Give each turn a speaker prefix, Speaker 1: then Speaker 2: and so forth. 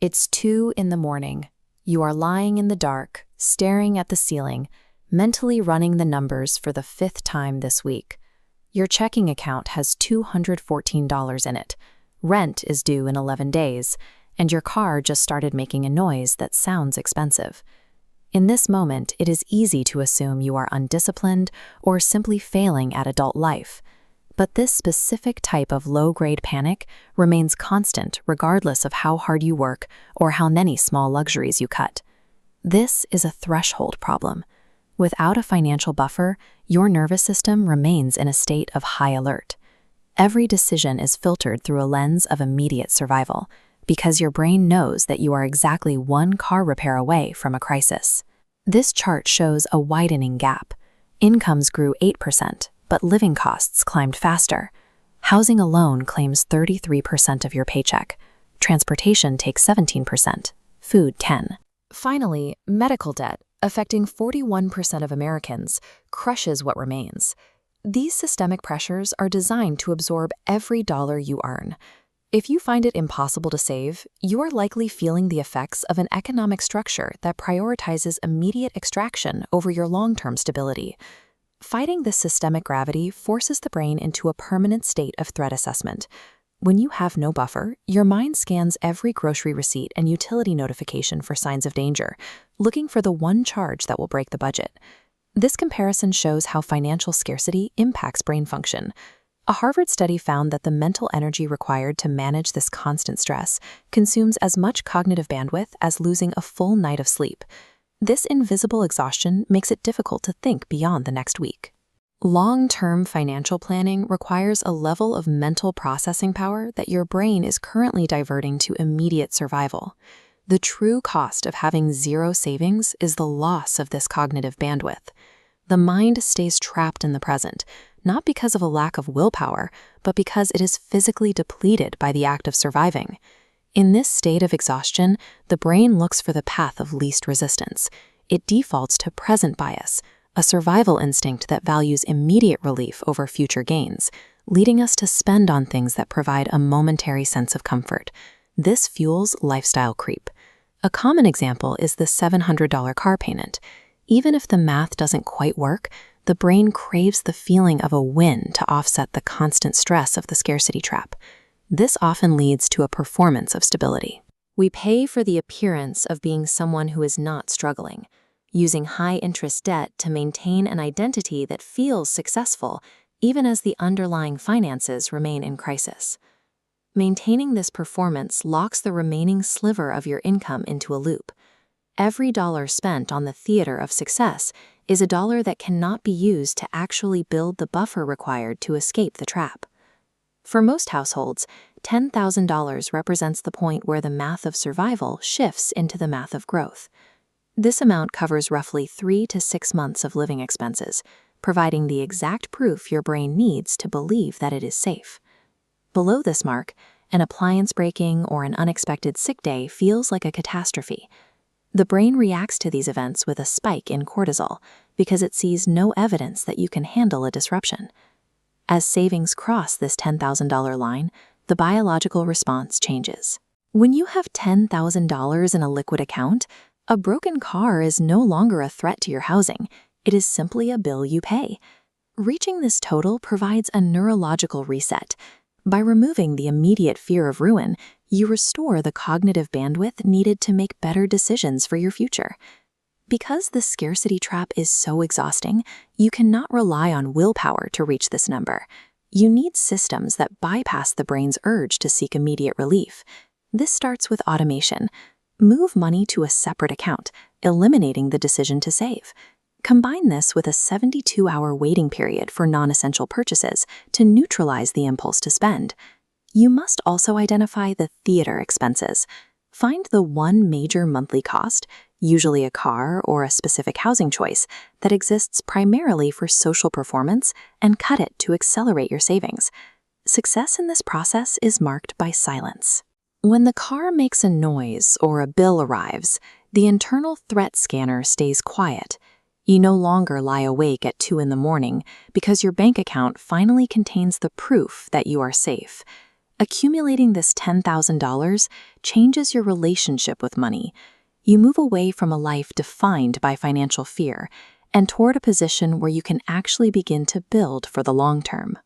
Speaker 1: It's 2 in the morning. You are lying in the dark, staring at the ceiling, mentally running the numbers for the fifth time this week. Your checking account has $214 in it. Rent is due in 11 days, and your car just started making a noise that sounds expensive. In this moment, it is easy to assume you are undisciplined or simply failing at adult life. But this specific type of low-grade panic remains constant regardless of how hard you work or how many small luxuries you cut. This is a threshold problem. Without a financial buffer, your nervous system remains in a state of high alert. Every decision is filtered through a lens of immediate survival, because your brain knows that you are exactly one car repair away from a crisis. This chart shows a widening gap. Incomes grew 8%, but living costs climbed faster. Housing alone claims 33% of your paycheck. Transportation takes 17%, food 10%. Finally, medical debt, affecting 41% of Americans, crushes what remains. These systemic pressures are designed to absorb every dollar you earn. If you find it impossible to save, you are likely feeling the effects of an economic structure that prioritizes immediate extraction over your long-term stability. Fighting this systemic gravity forces the brain into a permanent state of threat assessment. When you have no buffer, your mind scans every grocery receipt and utility notification for signs of danger, looking for the one charge that will break the budget. This comparison shows how financial scarcity impacts brain function. A Harvard study found that the mental energy required to manage this constant stress consumes as much cognitive bandwidth as losing a full night of sleep. This invisible exhaustion makes it difficult to think beyond the next week. Long-term financial planning requires a level of mental processing power that your brain is currently diverting to immediate survival. The true cost of having zero savings is the loss of this cognitive bandwidth. The mind stays trapped in the present, not because of a lack of willpower, but because it is physically depleted by the act of surviving. In this state of exhaustion, the brain looks for the path of least resistance. It defaults to present bias, a survival instinct that values immediate relief over future gains, leading us to spend on things that provide a momentary sense of comfort. This fuels lifestyle creep. A common example is the $700 car payment. Even if the math doesn't quite work, the brain craves the feeling of a win to offset the constant stress of the scarcity trap. This often leads to a performance of stability. We pay for the appearance of being someone who is not struggling, using high-interest debt to maintain an identity that feels successful even as the underlying finances remain in crisis. Maintaining this performance locks the remaining sliver of your income into a loop. Every dollar spent on the theater of success is a dollar that cannot be used to actually build the buffer required to escape the trap. For most households, $10,000 represents the point where the math of survival shifts into the math of growth. This amount covers roughly 3 to 6 months of living expenses, providing the exact proof your brain needs to believe that it is safe. Below this mark, an appliance breaking or an unexpected sick day feels like a catastrophe. The brain reacts to these events with a spike in cortisol because it sees no evidence that you can handle a disruption. As savings cross this $10,000 line, the biological response changes. When you have $10,000 in a liquid account, a broken car is no longer a threat to your housing. It is simply a bill you pay. Reaching this total provides a neurological reset. By removing the immediate fear of ruin, you restore the cognitive bandwidth needed to make better decisions for your future. Because the scarcity trap is so exhausting, you cannot rely on willpower to reach this number. You need systems that bypass the brain's urge to seek immediate relief. This starts with automation. Move money to a separate account, eliminating the decision to save. Combine this with a 72-hour waiting period for non-essential purchases to neutralize the impulse to spend. You must also identify the theater expenses. Find the one major monthly cost, usually a car or a specific housing choice, that exists primarily for social performance and cut it to accelerate your savings. Success in this process is marked by silence. When the car makes a noise or a bill arrives, the internal threat scanner stays quiet. You no longer lie awake at 2 in the morning because your bank account finally contains the proof that you are safe. Accumulating this $10,000 changes your relationship with money. You move away from a life defined by financial fear and toward a position where you can actually begin to build for the long term.